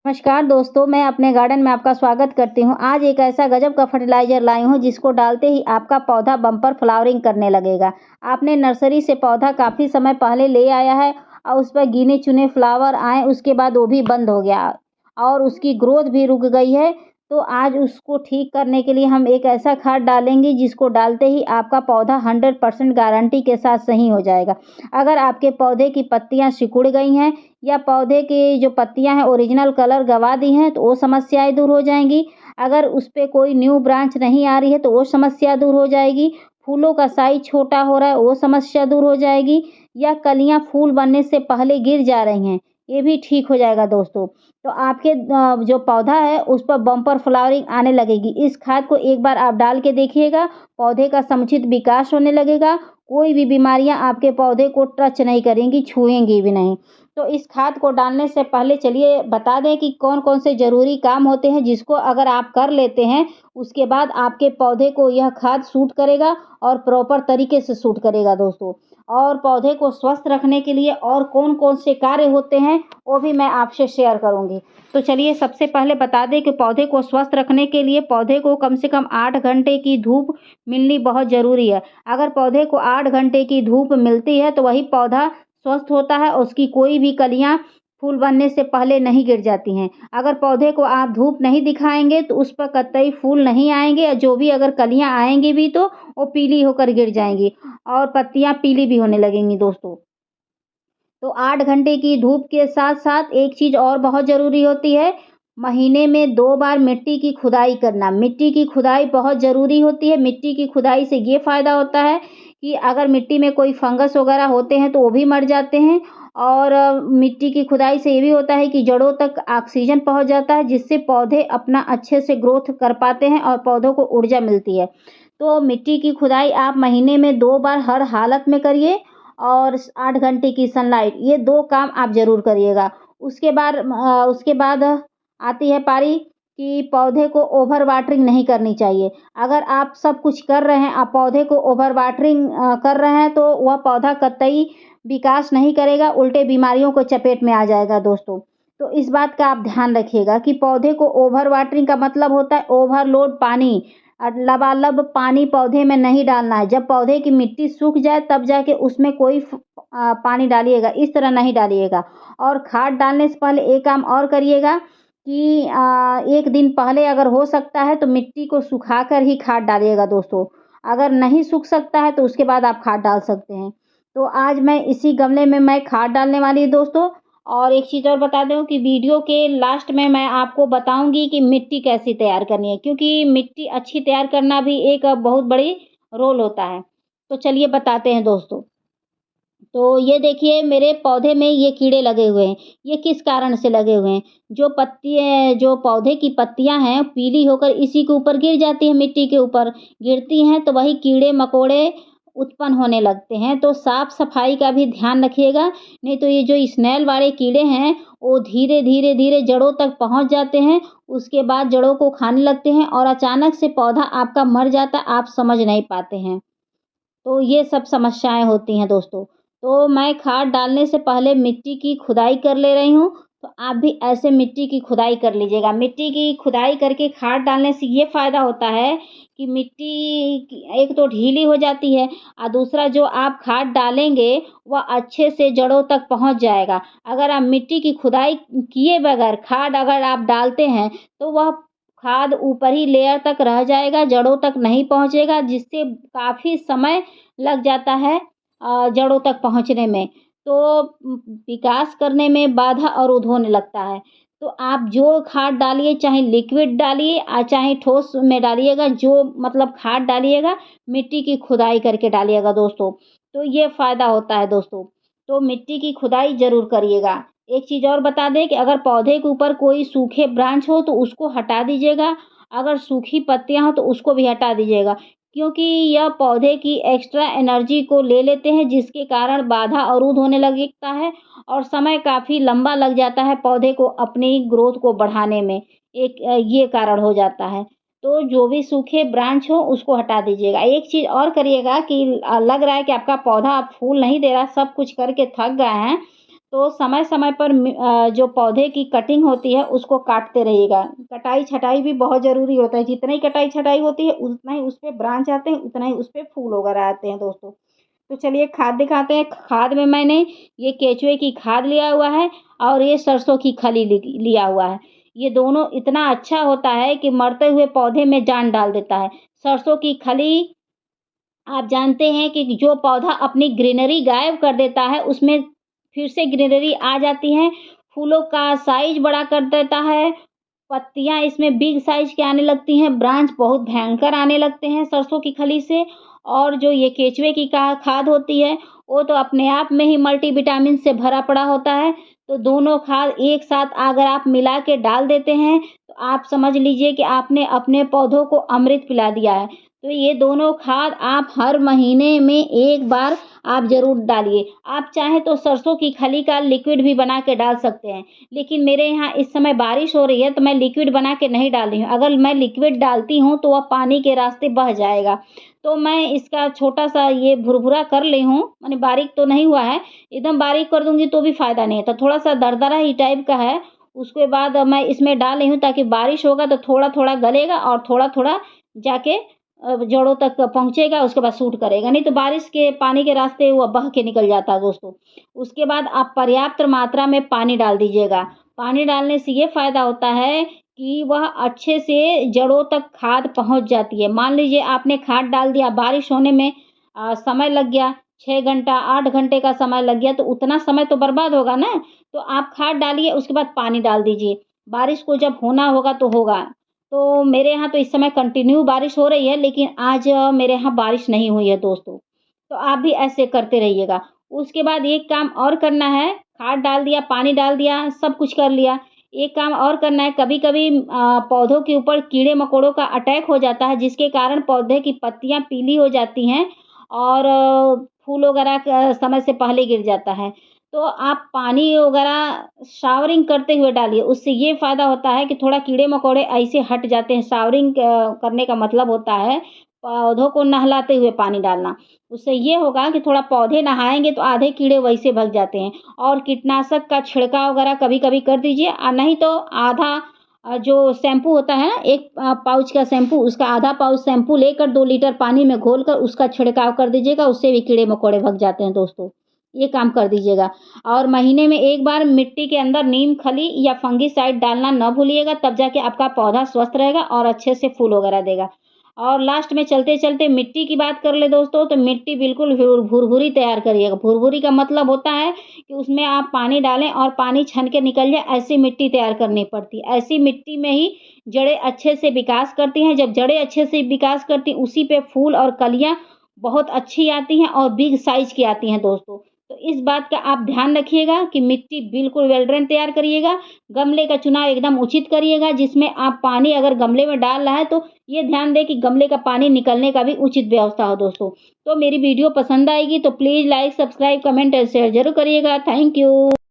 नमस्कार दोस्तों, मैं अपने गार्डन में आपका स्वागत करती हूँ। आज एक ऐसा गजब का फर्टिलाइज़र लाई हूँ जिसको डालते ही आपका पौधा बम्पर फ्लावरिंग करने लगेगा। आपने नर्सरी से पौधा काफ़ी समय पहले ले आया है और उस पर गिने-चुने फ्लावर आए, उसके बाद वो भी बंद हो गया और उसकी ग्रोथ भी रुक गई है। तो आज उसको ठीक करने के लिए हम एक ऐसा खाद डालेंगे जिसको डालते ही आपका पौधा 100% गारंटी के साथ सही हो जाएगा। अगर आपके पौधे की पत्तियाँ सिकुड़ गई हैं या पौधे की जो पत्तियाँ हैं ओरिजिनल कलर गँवा दी हैं, तो वो समस्याएँ दूर हो जाएँगी। अगर उस पे कोई न्यू ब्रांच नहीं आ रही है, तो वो समस्या दूर हो जाएगी। फूलों का साइज़ छोटा हो रहा है, वो समस्या दूर हो जाएगी या कलियाँ फूल बनने से पहले गिर जा रही हैं, ये भी ठीक हो जाएगा दोस्तों। तो आपके जो पौधा है, उस पर बम्पर फ्लावरिंग आने लगेगी। इस खाद को एक बार आप डाल के देखिएगा, पौधे का समुचित विकास होने लगेगा। कोई भी बीमारियाँ आपके पौधे को टच नहीं करेंगी, छुएँगी भी नहीं। तो इस खाद को डालने से पहले चलिए बता दें कि कौन-कौन से ज़रूरी काम होते हैं जिसको अगर आप कर लेते हैं, उसके बाद आपके पौधे को यह खाद सूट करेगा और प्रॉपर तरीके से सूट करेगा दोस्तों। और पौधे को स्वस्थ रखने के लिए और कौन-कौन से कार्य होते हैं, वो भी मैं आपसे शेयर करूँगी। तो चलिए सबसे पहले बता दें कि पौधे को स्वस्थ रखने के लिए पौधे को कम से कम 8 घंटे की धूप मिलनी बहुत ज़रूरी है। अगर पौधे को 8 घंटे की धूप मिलती है, तो वही पौधा स्वस्थ होता है, उसकी कोई भी कलियाँ फूल बनने से पहले नहीं गिर जाती हैं। अगर पौधे को आप धूप नहीं दिखाएँगे तो उस पर कतई फूल नहीं आएँगे और जो भी अगर कलियाँ आएँगी भी तो वो पीली होकर गिर जाएँगी और पत्तियाँ पीली भी होने लगेंगी दोस्तों। तो 8 घंटे की धूप के साथ-साथ एक चीज़ और बहुत ज़रूरी होती है, महीने में 2 बार मिट्टी की खुदाई करना। मिट्टी की खुदाई बहुत ज़रूरी होती है। मिट्टी की खुदाई से ये फ़ायदा होता है कि अगर मिट्टी में कोई फंगस वगैरह होते हैं तो वो भी मर जाते हैं और मिट्टी की खुदाई से ये भी होता है कि जड़ों तक ऑक्सीजन पहुँच जाता है जिससे पौधे अपना अच्छे से ग्रोथ कर पाते हैं और पौधों को ऊर्जा मिलती है। तो मिट्टी की खुदाई आप महीने में 2 बार हर हालत में करिए और 8 घंटे की सनलाइट, ये 2 काम आप ज़रूर करिएगा। उसके बाद आती है पारी कि पौधे को ओवर वाटरिंग नहीं करनी चाहिए। अगर आप सब कुछ कर रहे हैं, आप पौधे को ओवर वाटरिंग कर रहे हैं, तो वह पौधा कतई विकास नहीं करेगा, उल्टे बीमारियों को चपेट में आ जाएगा दोस्तों। तो इस बात का आप ध्यान रखिएगा कि पौधे को ओवर वाटरिंग का मतलब होता है ओवरलोड पानी। लबालब पानी पौधे में नहीं डालना है। जब पौधे की मिट्टी सूख जाए तब जाके उसमें कोई पानी डालिएगा, इस तरह नहीं डालिएगा। और खाद डालने से पहले एक काम और करिएगा कि 1 दिन पहले अगर हो सकता है तो मिट्टी को सुखाकर ही खाद डालिएगा दोस्तों। अगर नहीं सूख सकता है तो उसके बाद आप खाद डाल सकते हैं। तो आज मैं इसी गमले में मैं खाद डालने वाली हूँ दोस्तों। और एक चीज़ और बता दूँ कि वीडियो के लास्ट में मैं आपको बताऊँगी कि मिट्टी कैसी तैयार करनी है, क्योंकि मिट्टी अच्छी तैयार करना भी एक बहुत बड़ी रोल होता है। तो चलिए बताते हैं दोस्तों। तो ये देखिए मेरे पौधे में ये कीड़े लगे हुए हैं। ये किस कारण से लगे हुए हैं? जो पौधे की पत्तियाँ हैं पीली होकर इसी के ऊपर गिर जाती हैं, मिट्टी के ऊपर गिरती हैं तो वही कीड़े-मकोड़े उत्पन्न होने लगते हैं। तो साफ-सफाई का भी ध्यान रखिएगा, नहीं तो ये जो स्नेल वाले कीड़े हैं, वो धीरे-धीरे जड़ों तक पहुँच जाते हैं, उसके बाद जड़ों को खाने लगते हैं और अचानक से पौधा आपका मर जाता, आप समझ नहीं पाते हैं। तो ये सब समस्याएँ होती हैं दोस्तों। तो मैं खाद डालने से पहले मिट्टी की खुदाई कर ले रही हूँ, तो आप भी ऐसे मिट्टी की खुदाई कर लीजिएगा। मिट्टी की खुदाई करके खाद डालने से ये फ़ायदा होता है कि मिट्टी की एक तो ढीली हो जाती है और दूसरा जो आप खाद डालेंगे, वह अच्छे से जड़ों तक पहुँच जाएगा। अगर आप मिट्टी की खुदाई किए बगैर खाद अगर आप डालते हैं, तो वह खाद ऊपर ही लेयर तक रह जाएगा, जड़ों तक नहीं पहुँचेगा, जिससे काफ़ी समय लग जाता है जड़ों तक पहुँचने में। तो विकास करने में बाधा अवरोध होने लगता है। तो आप जो खाद डालिए, चाहे लिक्विड डालिए चाहे ठोस में डालिएगा, जो मतलब खाद डालिएगा, मिट्टी की खुदाई करके डालिएगा दोस्तों। तो ये फ़ायदा होता है दोस्तों। तो मिट्टी की खुदाई ज़रूर करिएगा। एक चीज़ और बता दें कि अगर पौधे के ऊपर कोई सूखे ब्रांच हो तो उसको हटा दीजिएगा। अगर सूखी पत्तियाँ हो तो उसको भी हटा दीजिएगा। क्योंकि यह पौधे की एक्स्ट्रा एनर्जी को ले लेते हैं जिसके कारण बाधा अवरुद्ध होने लगता है और समय काफ़ी लंबा लग जाता है पौधे को अपनी ग्रोथ को बढ़ाने में। ये कारण हो जाता है। तो जो भी सूखे ब्रांच हो उसको हटा दीजिएगा। एक चीज़ और करिएगा कि लग रहा है कि आपका पौधा अब फूल नहीं दे रहा, सब कुछ करके थक गए हैं, तो समय समय पर जो पौधे की कटिंग होती है उसको काटते रहिएगा। कटाई छटाई भी बहुत ज़रूरी होता है, जितना ही कटाई छटाई होती है उतना ही उस पे ब्रांच आते हैं, उतना ही उस पे फूल वगैरह आते हैं दोस्तों। तो चलिए खाद दिखाते हैं। खाद में मैंने ये केचुए की खाद लिया हुआ है और ये सरसों की खली लिया हुआ है। ये दोनों इतना अच्छा होता है कि मरते हुए पौधे में जान डाल देता है। सरसों की खली आप जानते हैं कि जो पौधा अपनी ग्रीनरी गायब कर देता है, उसमें फिर से ग्रीनरी आ जाती है, फूलों का साइज़ बड़ा कर देता है, पत्तियाँ इसमें बिग साइज़ की आने लगती हैं, ब्रांच बहुत भयंकर आने लगते हैं सरसों की खली से। और जो ये केचुए की का खाद होती है, वो तो अपने आप में ही मल्टीविटामिन से भरा पड़ा होता है। तो दोनों खाद एक साथ अगर आप मिला के डाल देते हैं, तो आप समझ लीजिए कि आपने अपने पौधों को अमृत पिला दिया है। तो ये दोनों खाद आप हर महीने में 1 बार आप ज़रूर डालिए। आप चाहें तो सरसों की खली का लिक्विड भी बना के डाल सकते हैं। लेकिन मेरे यहाँ इस समय बारिश हो रही है तो मैं लिक्विड बना के नहीं डाल रही हूँ। अगर मैं लिक्विड डालती हूँ तो वह पानी के रास्ते बह जाएगा। तो मैं इसका छोटा-सा ये भुरभुरा कर ली हूँ, माने बारीक तो नहीं हुआ है, एकदम बारीक कर दूँगी तो भी फ़ायदा नहीं है, तो थोड़ा-सा दरदरा ही टाइप का है। उसके बाद मैं इसमें डाल रही हूँ ताकि बारिश होगा तो थोड़ा-थोड़ा गलेगा और थोड़ा-थोड़ा जाके जड़ों तक पहुँचेगा, उसके बाद सूट करेगा, नहीं तो बारिश के पानी के रास्ते वो बह के निकल जाता है दोस्तों। उसके बाद आप पर्याप्त मात्रा में पानी डाल दीजिएगा। पानी डालने से ये फ़ायदा होता है कि वह अच्छे से जड़ों तक खाद पहुँच जाती है। मान लीजिए आपने खाद डाल दिया, बारिश होने में समय लग गया, 6 घंटा, 8 घंटे का समय लग गया, तो उतना समय तो बर्बाद होगा ना। तो आप खाद डालिए, उसके बाद पानी डाल दीजिए। बारिश को जब होना होगा तो होगा। तो मेरे यहाँ तो इस समय कंटिन्यू बारिश हो रही है, लेकिन आज मेरे यहाँ बारिश नहीं हुई है दोस्तों। तो आप भी ऐसे करते रहिएगा। उसके बाद एक काम और करना है, खाद डाल दिया, पानी डाल दिया, सब कुछ कर लिया। एक काम और करना है, कभी-कभी पौधों के ऊपर कीड़े-मकोड़ों का अटैक हो जाता है, जिसके कारण पौधे की पत्तियाँ पीली हो जाती हैं और फूल वगैरह समय से पहले गिर जाता है। तो आप पानी वगैरह शावरिंग करते हुए डालिए, उससे ये फ़ायदा होता है कि थोड़ा कीड़े-मकोड़े ऐसे हट जाते हैं। शावरिंग करने का मतलब होता है, पौधों को नहलाते हुए पानी डालना। उससे ये होगा कि थोड़ा पौधे नहाएँगे तो आधे कीड़े वैसे भग जाते हैं। और कीटनाशक का छिड़काव वगैरह कभी-कभी कर दीजिए नहीं तो आधा जो शैम्पू होता है ना, 1 पाउच का शैम्पू, उसका आधा पाउच शैम्पू लेकर 2 लीटर पानी में घोलकर उसका छिड़काव कर दीजिएगा, उससे भी कीड़े-मकोड़े भग जाते हैं दोस्तों। ये काम कर दीजिएगा। और महीने में 1 बार मिट्टी के अंदर नीम खली या फंगिसाइड डालना ना भूलिएगा, तब जाके आपका पौधा स्वस्थ रहेगा और अच्छे से फूल वगैरह देगा। और लास्ट में चलते-चलते मिट्टी की बात कर लें दोस्तों, तो मिट्टी बिल्कुल भुरभुरी तैयार करिएगा। भुरभुरी का मतलब होता है कि उसमें आप पानी डालें और पानी छन के निकल जाए, ऐसी मिट्टी तैयार करनी पड़ती है। ऐसी मिट्टी में ही जड़ें अच्छे से विकास करती हैं। जब जड़ें अच्छे से विकास करती हैं, उसी पे फूल और कलियाँ बहुत अच्छी आती हैं और बिग साइज़ की आती हैं दोस्तों। तो इस बात का आप ध्यान रखिएगा कि मिट्टी बिल्कुल वेल ड्रेन तैयार करिएगा। गमले का चुनाव एकदम उचित करिएगा, जिसमें आप पानी अगर गमले में डाल रहा है तो ये ध्यान दें कि गमले का पानी निकलने का भी उचित व्यवस्था हो दोस्तों। तो मेरी वीडियो पसंद आएगी तो प्लीज़ लाइक, सब्सक्राइब, कमेंट और शेयर ज़रूर करिएगा। Thank you.